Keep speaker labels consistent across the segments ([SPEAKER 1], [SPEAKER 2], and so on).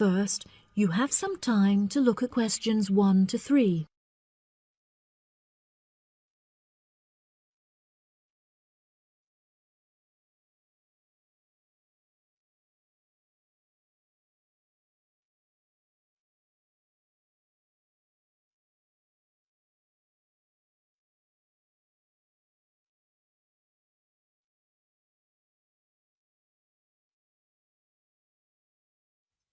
[SPEAKER 1] First, you have some time to look at questions 1 to 3.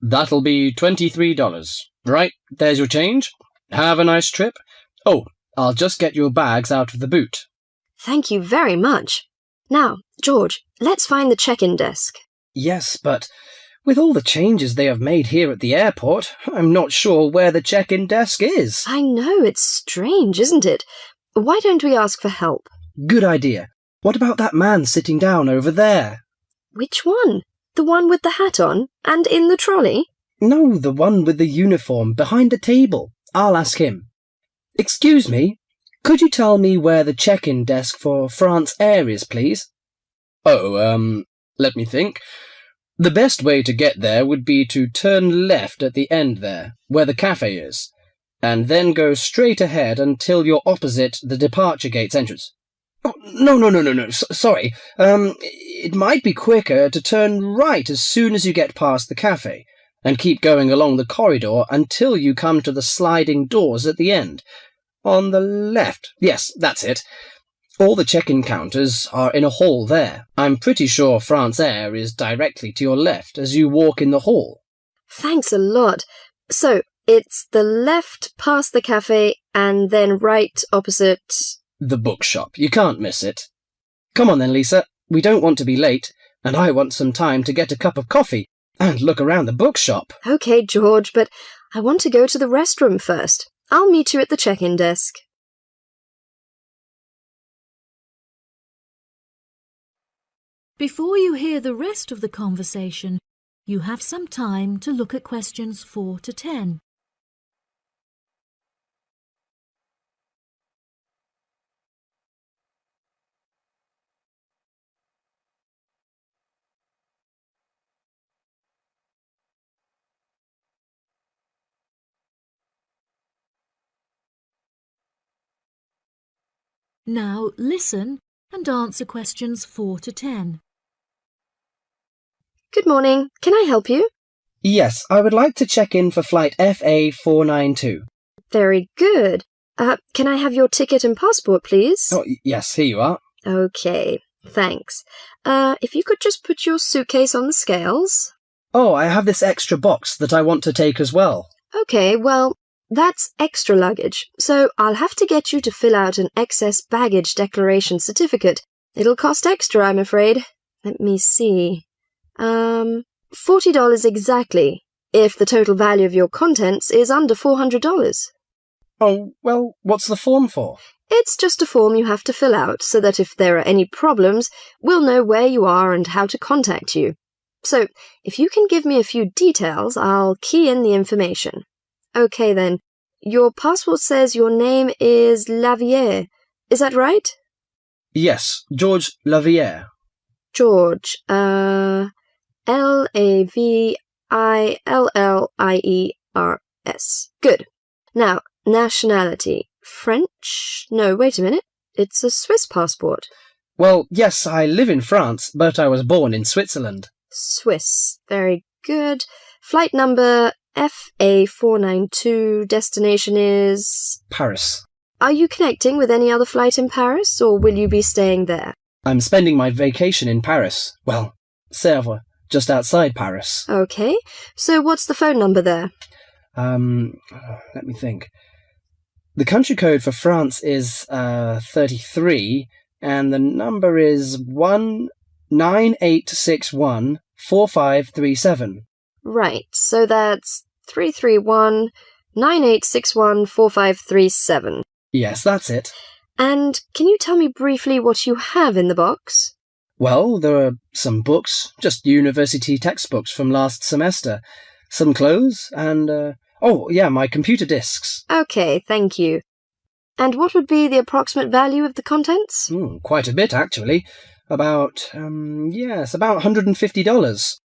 [SPEAKER 2] That'll be $23. Right, there's your change. Have a nice trip. Oh, I'll just get your bags out of the boot.
[SPEAKER 3] Thank you very much. Now, George, let's find the check-in desk.
[SPEAKER 2] Yes, but with all the changes they have made here at the airport, I'm not sure where the check-in desk is.
[SPEAKER 3] I know, it's strange, isn't it? Why don't we ask for help?
[SPEAKER 2] Good idea. What about that man sitting down over there?
[SPEAKER 3] Which one? The one with the hat on and in the trolley?
[SPEAKER 2] No, the one with the uniform behind the table. I'll ask him. Excuse me, could you tell me where the check-in desk for France Air is, please? Oh, let me think. The best way to get there would be to turn left at the end there, where the cafe is, and then go straight ahead until you're opposite the departure gates entrance. Oh, no, sorry. It might be quicker to turn right as soon as you get past the cafe, and keep going along the corridor until you come to the sliding doors at the end. On the left. Yes, that's it. All the check-in counters are in a hall there. I'm pretty sure France Air is directly to your left as you walk in the hall.
[SPEAKER 3] Thanks a lot. So, it's the left past the cafe and then right opposite...
[SPEAKER 2] The bookshop. You can't miss it. Come on then, Lisa. We don't want to be late, and I want some time to get a cup of coffee and look around the bookshop.
[SPEAKER 3] OK, George, but I want to go to the restroom first. I'll meet you at the check-in desk.
[SPEAKER 1] Before you hear the rest of the conversation, you have some time to look at questions 4 to 10. Now listen and answer questions 4 to 10.
[SPEAKER 3] Good morning. Can I help you?
[SPEAKER 2] Yes, I would like to check in for flight FA492.
[SPEAKER 3] Very good. Can I have your ticket and passport, please?
[SPEAKER 2] Oh, yes, here you are.
[SPEAKER 3] OK, thanks. If you could just put your suitcase on the scales.
[SPEAKER 2] Oh, I have this extra box that I want to take as well.
[SPEAKER 3] OK, well, that's extra luggage, so I'll have to get you to fill out an excess baggage declaration certificate. It'll cost extra, I'm afraid. Let me see. $40 exactly, if the total value of your contents is under $400.
[SPEAKER 2] Oh, well, what's the form for?
[SPEAKER 3] It's just a form you have to fill out so that if there are any problems, we'll know where you are and how to contact you. So, if you can give me a few details, I'll key in the information. OK then, your passport says your name is Lavier. Is that right?
[SPEAKER 2] Yes, George Lavier.
[SPEAKER 3] George, Lavillieres. Good. Now, nationality. French? No, wait a minute. It's a Swiss passport.
[SPEAKER 2] Well, yes, I live in France, but I was born in Switzerland.
[SPEAKER 3] Swiss. Very good. Flight number FA492. Destination is...
[SPEAKER 2] Paris.
[SPEAKER 3] Are you connecting with any other flight in Paris, or will you be staying there?
[SPEAKER 2] I'm spending my vacation in Paris. Well, Sèvres, just outside Paris.
[SPEAKER 3] OK. So what's the phone number there?
[SPEAKER 2] Let me think. The country code for France is 33, and the number is 198614537.
[SPEAKER 3] Right, so that's 331-9861-4537.
[SPEAKER 2] Yes, that's it.
[SPEAKER 3] And can you tell me briefly what you have in the box?
[SPEAKER 2] Well, there are some books, just university textbooks from last semester, some clothes, and, my computer disks.
[SPEAKER 3] OK, thank you. And what would be the approximate value of the contents?
[SPEAKER 2] Quite a bit, actually. About $150.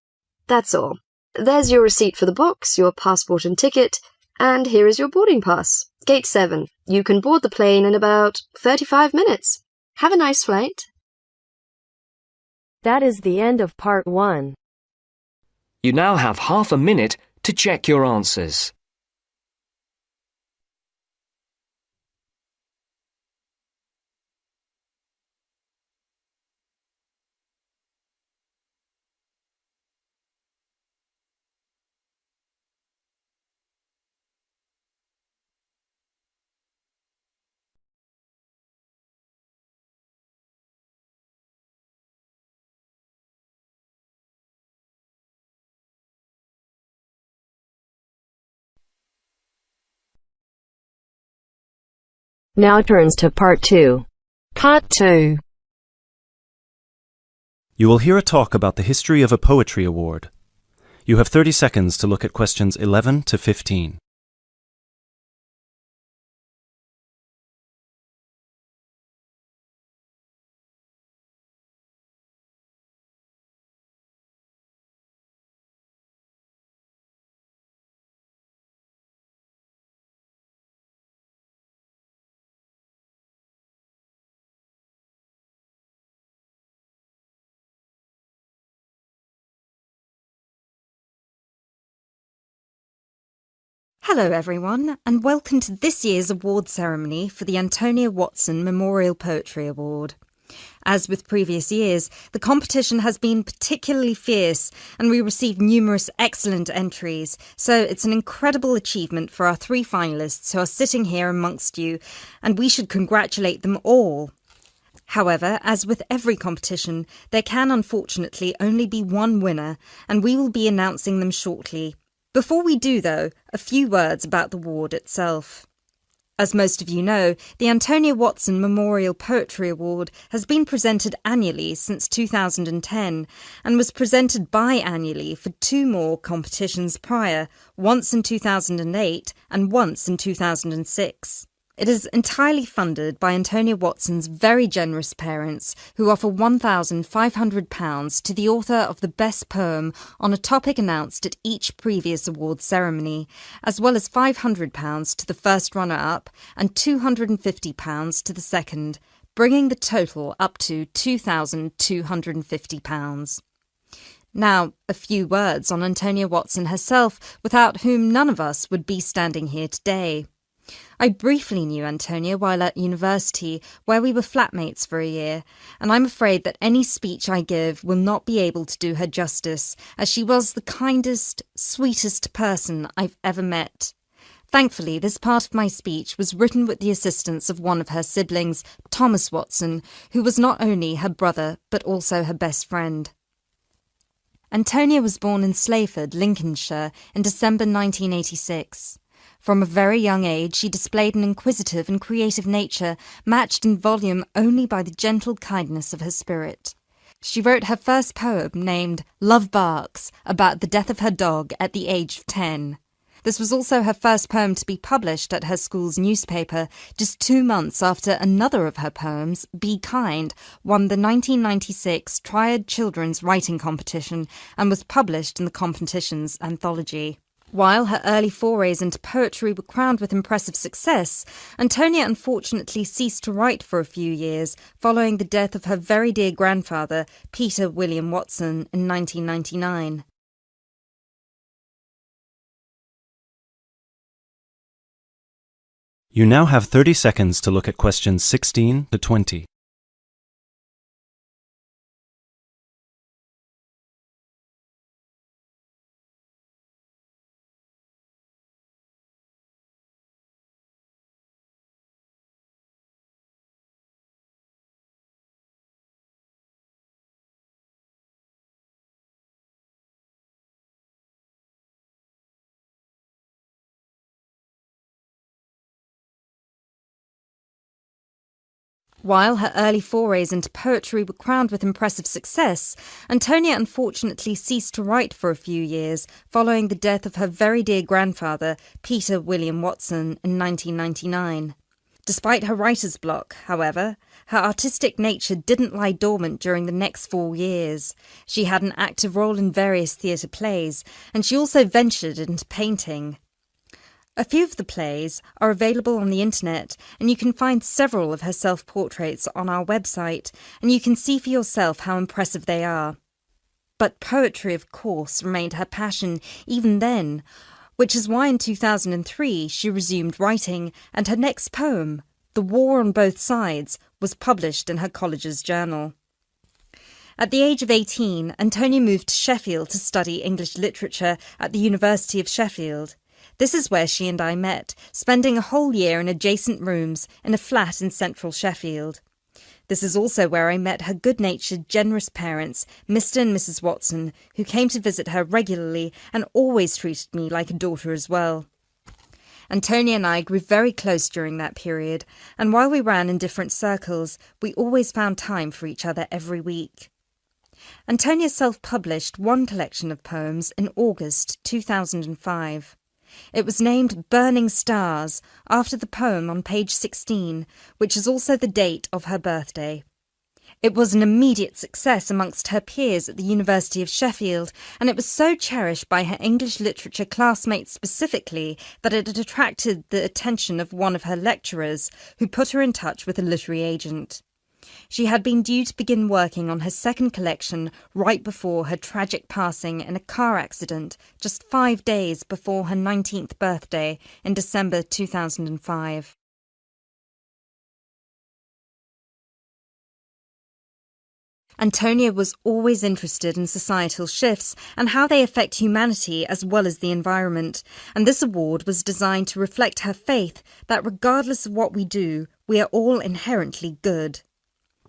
[SPEAKER 3] That's all. There's your receipt for the box, your passport and ticket, and here is your boarding pass. Gate 7. You can board the plane in about 35 minutes. Have a nice flight.
[SPEAKER 4] That is the end of part 1.
[SPEAKER 5] You now have half a minute to check your answers.
[SPEAKER 4] Now turns to part 2. Part 2.
[SPEAKER 6] You will hear a talk about the history of a poetry award. You have 30 seconds to look at questions 11 to 15.
[SPEAKER 7] Hello everyone, and welcome to this year's award ceremony for the Antonia Watson Memorial Poetry Award. As with previous years, the competition has been particularly fierce and we received numerous excellent entries, so it's an incredible achievement for our 3 finalists who are sitting here amongst you, and we should congratulate them all. However, as with every competition, there can unfortunately only be one winner, and we will be announcing them shortly. Before we do, though, a few words about the award itself. As most of you know, the Antonia Watson Memorial Poetry Award has been presented annually since 2010 and was presented biannually for 2 more competitions prior, once in 2008 and once in 2006. It is entirely funded by Antonia Watson's very generous parents, who offer £1,500 to the author of the best poem on a topic announced at each previous award ceremony, as well as £500 to the first runner-up and £250 to the second, bringing the total up to £2,250. Now, a few words on Antonia Watson herself, without whom none of us would be standing here today. I briefly knew Antonia while at university, where we were flatmates for a year, and I'm afraid that any speech I give will not be able to do her justice, as she was the kindest, sweetest person I've ever met. Thankfully, this part of my speech was written with the assistance of one of her siblings, Thomas Watson, who was not only her brother, but also her best friend. Antonia was born in Slayford, Lincolnshire, in December 1986. From a very young age, she displayed an inquisitive and creative nature, matched in volume only by the gentle kindness of her spirit. She wrote her first poem, named Love Barks, about the death of her dog at the age of 10. This was also her first poem to be published at her school's newspaper, just 2 months after another of her poems, Be Kind, won the 1996 Triad Children's Writing Competition and was published in the competition's anthology. While her early forays into poetry were crowned with impressive success, Antonia unfortunately ceased to write for a few years following the death of her very dear grandfather, Peter William Watson, in 1999.
[SPEAKER 6] You now have 30 seconds to look at questions 16 to 20.
[SPEAKER 7] While her early forays into poetry were crowned with impressive success, Antonia unfortunately ceased to write for a few years following the death of her very dear grandfather, Peter William Watson, in 1999. Despite her writer's block, however, her artistic nature didn't lie dormant during the next 4 years. She had an active role in various theatre plays, and she also ventured into painting. A few of the plays are available on the internet, and you can find several of her self-portraits on our website, and you can see for yourself how impressive they are. But poetry, of course, remained her passion even then, which is why in 2003 she resumed writing, and her next poem, The War on Both Sides, was published in her college's journal. At the age of 18, Antonia moved to Sheffield to study English literature at the University of Sheffield. This is where she and I met, spending a whole year in adjacent rooms in a flat in central Sheffield. This is also where I met her good-natured, generous parents, Mr. and Mrs. Watson, who came to visit her regularly and always treated me like a daughter as well. Antonia and I grew very close during that period, and while we ran in different circles, we always found time for each other every week. Antonia self-published one collection of poems in August 2005. It was named Burning Stars, after the poem on page 16, which is also the date of her birthday. It was an immediate success amongst her peers at the University of Sheffield, and it was so cherished by her English literature classmates specifically that it had attracted the attention of one of her lecturers, who put her in touch with a literary agent. She had been due to begin working on her second collection right before her tragic passing in a car accident just 5 days before her 19th birthday in December 2005. Antonia was always interested in societal shifts and how they affect humanity as well as the environment, and this award was designed to reflect her faith that regardless of what we do, we are all inherently good.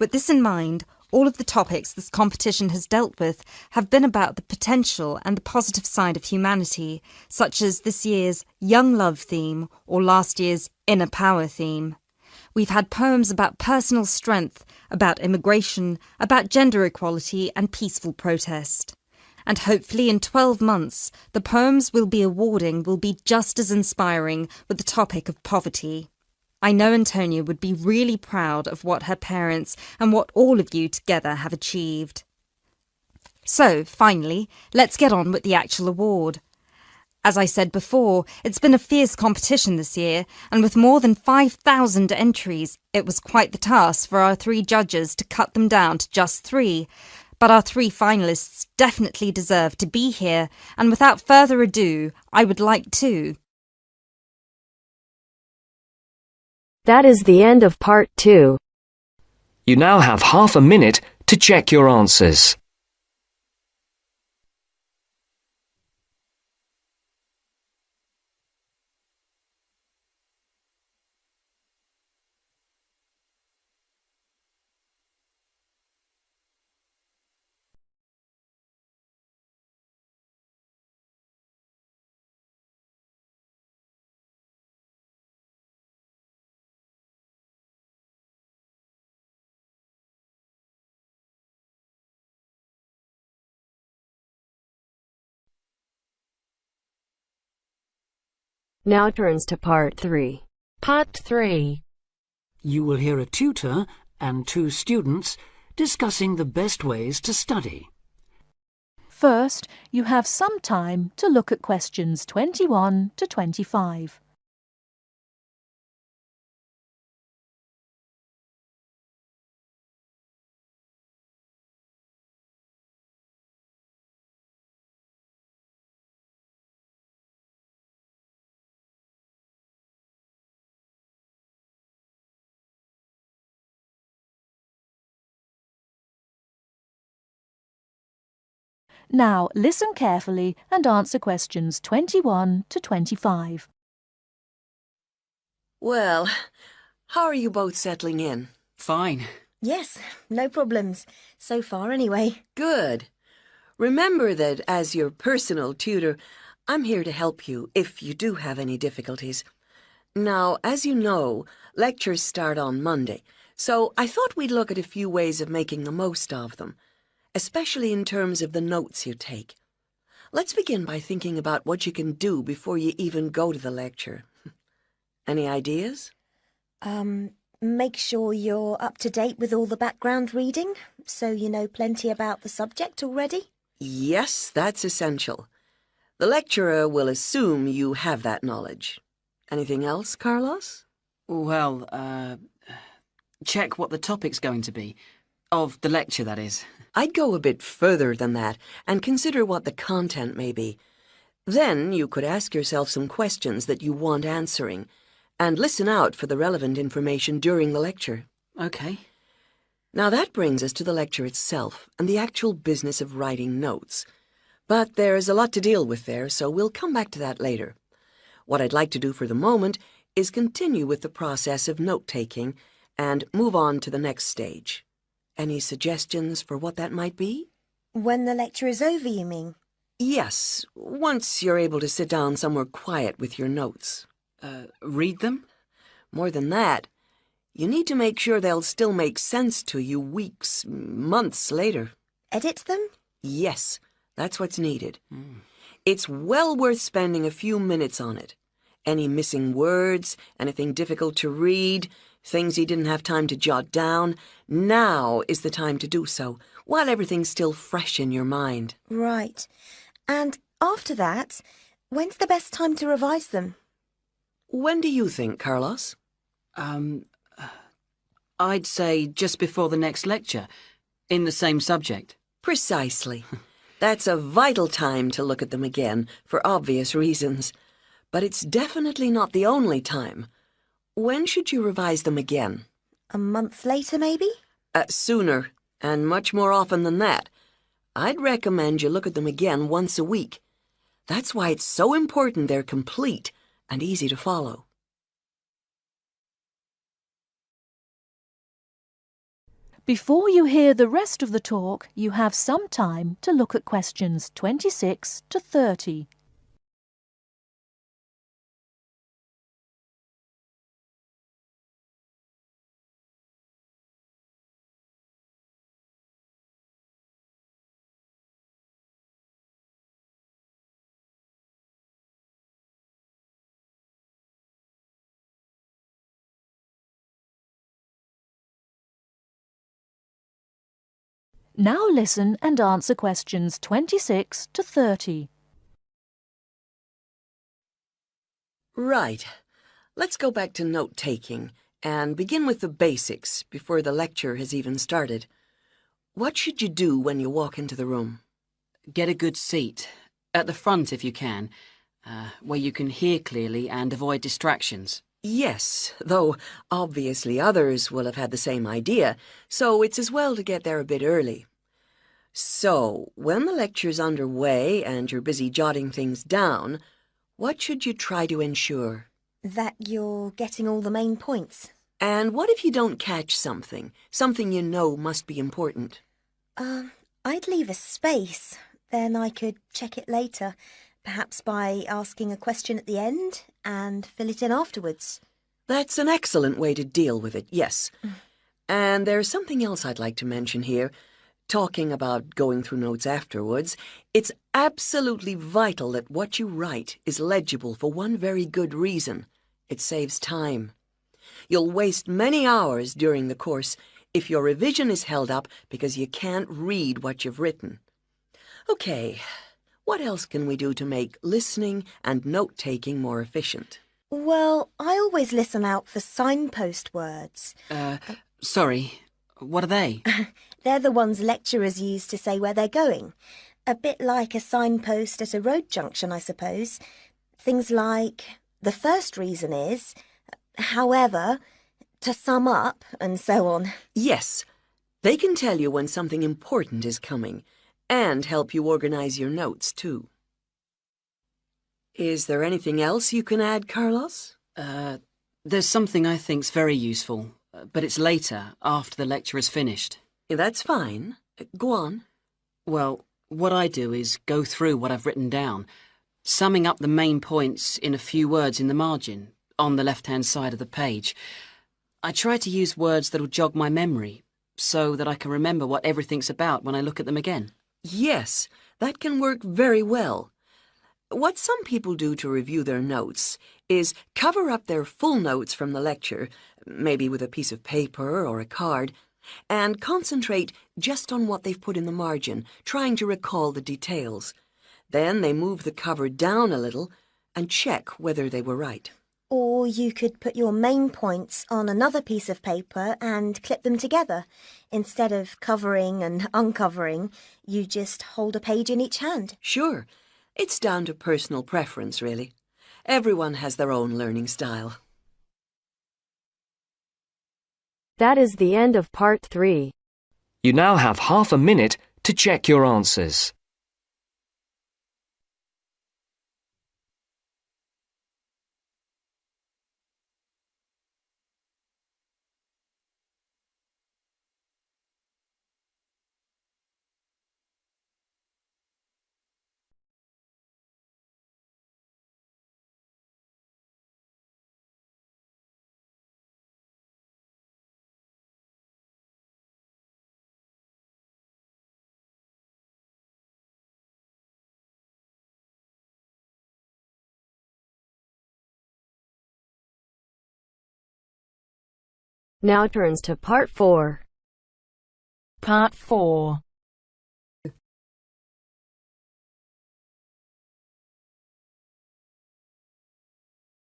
[SPEAKER 7] With this in mind, all of the topics this competition has dealt with have been about the potential and the positive side of humanity, such as this year's Young Love theme or last year's Inner Power theme. We've had poems about personal strength, about immigration, about gender equality and peaceful protest. And hopefully in 12 months, the poems we'll be awarding will be just as inspiring with the topic of poverty. I know Antonia would be really proud of what her parents and what all of you together have achieved. So, finally, let's get on with the actual award. As I said before, it's been a fierce competition this year, and with more than 5,000 entries, it was quite the task for our 3 judges to cut them down to just 3. But our 3 finalists definitely deserve to be here, and without further ado, I would like to...
[SPEAKER 4] That is the end of part 2.
[SPEAKER 5] You now have half a minute to check your answers.
[SPEAKER 4] Now turns to part 3. Part 3.
[SPEAKER 8] You will hear a tutor and 2 students discussing the best ways to study.
[SPEAKER 1] First, you have some time to look at questions 21 to 25. Now listen carefully and answer questions 21 to 25.
[SPEAKER 9] Well, how are you both settling in?
[SPEAKER 8] Fine.
[SPEAKER 10] Yes, no problems. So far, anyway.
[SPEAKER 9] Good. Remember that as your personal tutor, I'm here to help you if you do have any difficulties. Now, as you know, lectures start on Monday, so I thought we'd look at a few ways of making the most of them, especially in terms of the notes you take. Let's begin by thinking about what you can do before you even go to the lecture. Any ideas?
[SPEAKER 10] Make sure you're up to date with all the background reading, so you know plenty about the subject already.
[SPEAKER 9] Yes, that's essential. The lecturer will assume you have that knowledge. Anything else, Carlos?
[SPEAKER 11] Well, check what the topic's going to be. Of the lecture, that is.
[SPEAKER 9] I'd go a bit further than that and consider what the content may be. Then you could ask yourself some questions that you want answering, and listen out for the relevant information during the lecture.
[SPEAKER 11] Okay.
[SPEAKER 9] Now that brings us to the lecture itself and the actual business of writing notes. But there's a lot to deal with there, so we'll come back to that later. What I'd like to do for the moment is continue with the process of note-taking and move on to the next stage. Any suggestions for what that might be?
[SPEAKER 10] When the lecture is over, you mean?
[SPEAKER 9] Yes, once you're able to sit down somewhere quiet with your notes.
[SPEAKER 11] Read them?
[SPEAKER 9] More than that, you need to make sure they'll still make sense to you weeks, months later.
[SPEAKER 10] Edit them?
[SPEAKER 9] Yes, that's what's needed. It's well worth spending a few minutes on it. Any missing words, anything difficult to read, things you didn't have time to jot down, now is the time to do so, while everything's still fresh in your mind.
[SPEAKER 10] Right. And after that, when's the best time to revise them?
[SPEAKER 9] When do you think, Carlos?
[SPEAKER 11] I'd say just before the next lecture, in the same subject.
[SPEAKER 9] Precisely. That's a vital time to look at them again, for obvious reasons. But it's definitely not the only time. When should you revise them again?
[SPEAKER 10] A month later, maybe?
[SPEAKER 9] Sooner, and much more often than that. I'd recommend you look at them again once a week. That's why it's so important they're complete and easy to follow.
[SPEAKER 1] Before you hear the rest of the talk, you have some time to look at questions 26 to 30. Now listen and answer questions 26 to 30.
[SPEAKER 9] Right. Let's go back to note-taking and begin with the basics before the lecture has even started. What should you do when you walk into the room?
[SPEAKER 11] Get a good seat, at the front if you can, where you can hear clearly and avoid distractions.
[SPEAKER 9] Yes, though obviously others will have had the same idea, so it's as well to get there a bit early. So, when the lecture's underway and you're busy jotting things down, what should you try to ensure?
[SPEAKER 10] That you're getting all the main points.
[SPEAKER 9] And what if you don't catch something you know must be important?
[SPEAKER 10] I'd leave a space. Then I could check it later, perhaps by asking a question at the end and fill it in afterwards.
[SPEAKER 9] That's an excellent way to deal with it, yes. And there's something else I'd like to mention here. Talking about going through notes afterwards, it's absolutely vital that what you write is legible for one very good reason. It saves time. You'll waste many hours during the course if your revision is held up because you can't read what you've written. Okay, what else can we do to make listening and note-taking more efficient?
[SPEAKER 10] Well, I always listen out for signpost words.
[SPEAKER 11] Sorry, what are they?
[SPEAKER 10] They're the ones lecturers use to say where they're going. A bit like a signpost at a road junction, I suppose. Things like, the first reason is, however, to sum up, and so on.
[SPEAKER 9] Yes, they can tell you when something important is coming, and help you organize your notes, too. Is there anything else you can add, Carlos?
[SPEAKER 11] There's something I think's very useful, but it's later, after the lecture is finished.
[SPEAKER 9] That's fine. Go on.
[SPEAKER 11] Well, what I do is go through what I've written down, summing up the main points in a few words in the margin, on the left-hand side of the page. I try to use words that'll jog my memory, so that I can remember what everything's about when I look at them again.
[SPEAKER 9] Yes, that can work very well. What some people do to review their notes is cover up their full notes from the lecture, maybe with a piece of paper or a card, and concentrate just on what they've put in the margin, trying to recall the details. Then they move the cover down a little and check whether they were right.
[SPEAKER 10] Or you could put your main points on another piece of paper and clip them together. Instead of covering and uncovering, you just hold a page in each hand.
[SPEAKER 9] Sure. It's down to personal preference, really. Everyone has their own learning style.
[SPEAKER 4] That is the end of part 3.
[SPEAKER 5] You now have half a minute to check your answers.
[SPEAKER 4] Now turns to part 4.
[SPEAKER 1] Part 4.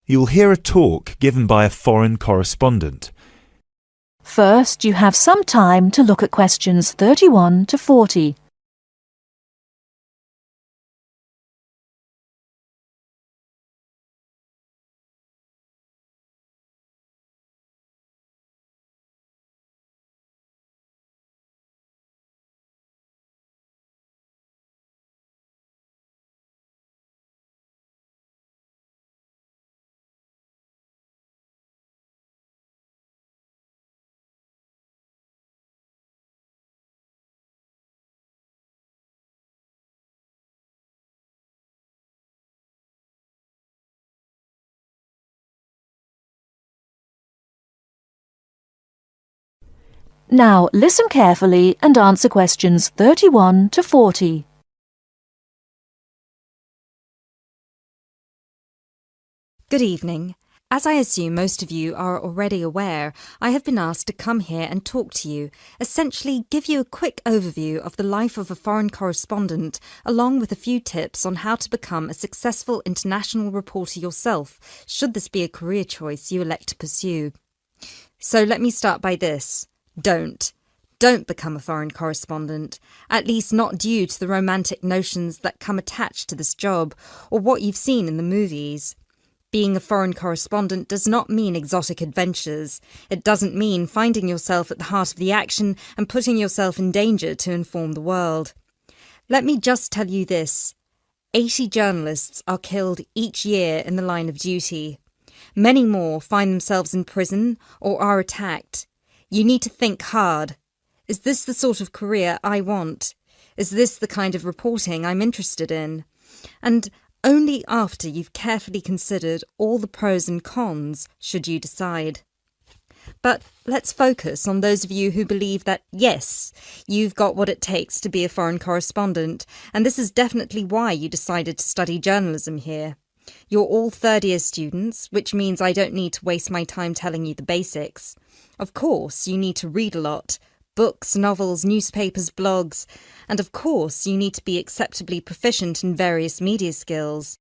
[SPEAKER 12] You'll hear a talk given by a foreign correspondent.
[SPEAKER 1] First, you have some time to look at questions 31 to 40. Now listen carefully and answer questions 31 to 40.
[SPEAKER 7] Good evening. As I assume most of you are already aware, I have been asked to come here and talk to you, essentially give you a quick overview of the life of a foreign correspondent, along with a few tips on how to become a successful international reporter yourself, should this be a career choice you elect to pursue. So let me start by this. Don't become a foreign correspondent, at least not due to the romantic notions that come attached to this job, or what you've seen in the movies. Being a foreign correspondent does not mean exotic adventures. It doesn't mean finding yourself at the heart of the action and putting yourself in danger to inform the world. Let me just tell you this. 80 journalists are killed each year in the line of duty. Many more find themselves in prison or are attacked. You need to think hard. Is this the sort of career I want? Is this the kind of reporting I'm interested in? And only after you've carefully considered all the pros and cons should you decide. But let's focus on those of you who believe that, yes, you've got what it takes to be a foreign correspondent, and this is definitely why you decided to study journalism here. You're all third-year students, which means I don't need to waste my time telling you the basics. Of course, you need to read a lot. Books, novels, newspapers, blogs, and of course you need to be acceptably proficient in various media skills.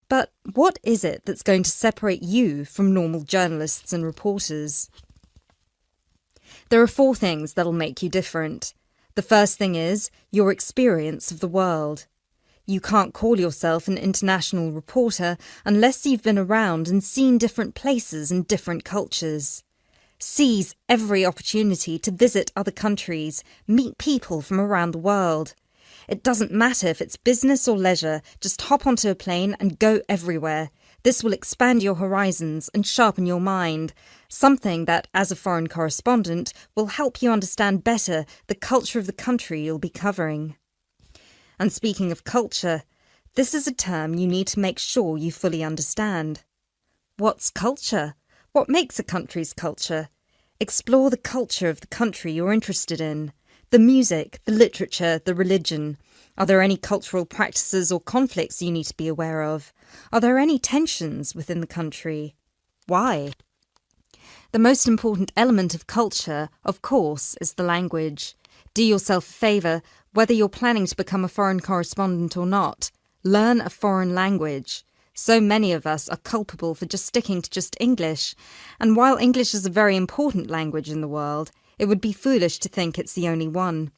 [SPEAKER 7] But what is it that's going to separate you from normal journalists and reporters? There are 4 things that'll make you different. The first thing is your experience of the world. You can't call yourself an international reporter unless you've been around and seen different places and different cultures. Seize every opportunity to visit other countries, meet people from around the world. It doesn't matter if it's business or leisure, just hop onto a plane and go everywhere. This will expand your horizons and sharpen your mind, something that, as a foreign correspondent, will help you understand better the culture of the country you'll be covering. And speaking of culture, this is a term you need to make sure you fully understand. What's culture? What makes a country's culture? Explore the culture of the country you're interested in. The music, the literature, the religion. Are there any cultural practices or conflicts you need to be aware of? Are there any tensions within the country? Why? The most important element of culture, of course, is the language. Do yourself a favour, whether you're planning to become a foreign correspondent or not. Learn a foreign language. So many of us are culpable for just sticking to just English, and while English is a very important language in the world, it would be foolish to think it's the only one.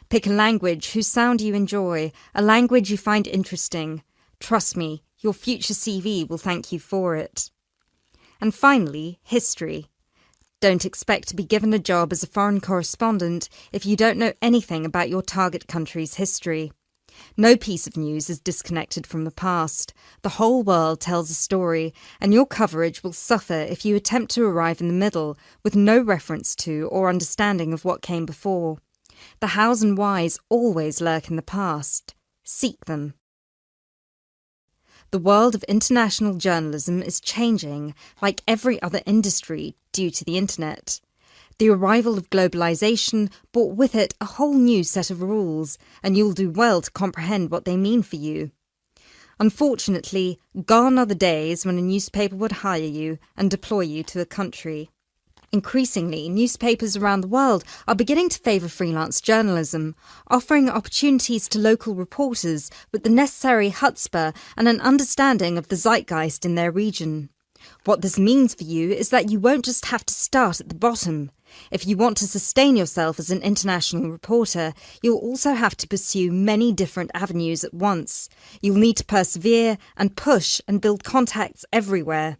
[SPEAKER 7] Pick a language whose sound you enjoy, a language you find interesting. Trust me, your future CV will thank you for it. And finally, history. Don't expect to be given a job as a foreign correspondent if you don't know anything about your target country's history. No piece of news is disconnected from the past. The whole world tells a story, and your coverage will suffer if you attempt to arrive in the middle with no reference to or understanding of what came before. The hows and whys always lurk in the past. Seek them. The world of international journalism is changing, like every other industry, due to the internet. The arrival of globalization brought with it a whole new set of rules, and you'll do well to comprehend what they mean for you. Unfortunately, gone are the days when a newspaper would hire you and deploy you to a country. Increasingly, newspapers around the world are beginning to favour freelance journalism, offering opportunities to local reporters with the necessary chutzpah and an understanding of the zeitgeist in their region. What this means for you is that you won't just have to start at the bottom. If you want to sustain yourself as an international reporter, you'll also have to pursue many different avenues at once. You'll need to persevere and push and build contacts everywhere.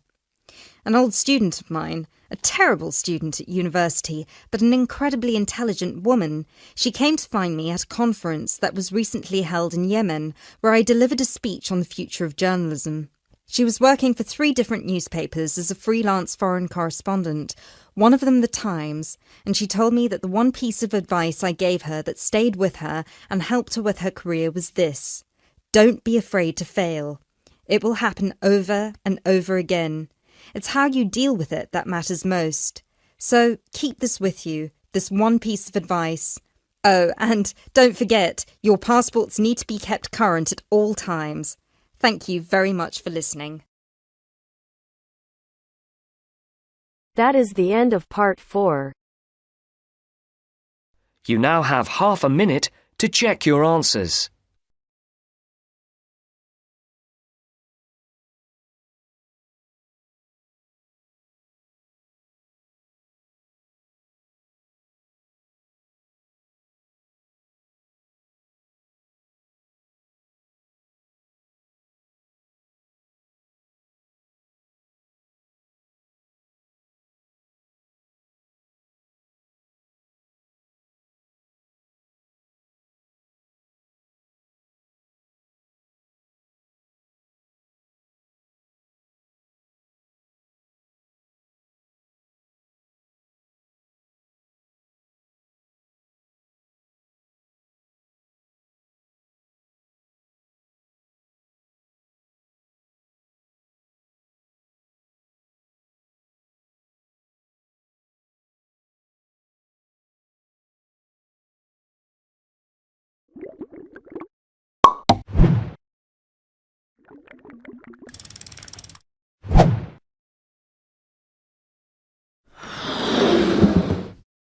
[SPEAKER 7] An old student of mine, a terrible student at university, but an incredibly intelligent woman, she came to find me at a conference that was recently held in Yemen, where I delivered a speech on the future of journalism. She was working for 3 different newspapers as a freelance foreign correspondent, one of them The Times, and she told me that the one piece of advice I gave her that stayed with her and helped her with her career was this: don't be afraid to fail. It will happen over and over again. It's how you deal with it that matters most. So keep this with you, this one piece of advice. Oh, and don't forget, your passports need to be kept current at all times. Thank you very much for listening.
[SPEAKER 4] That is the end of part 4.
[SPEAKER 5] You now have half a minute to check your answers.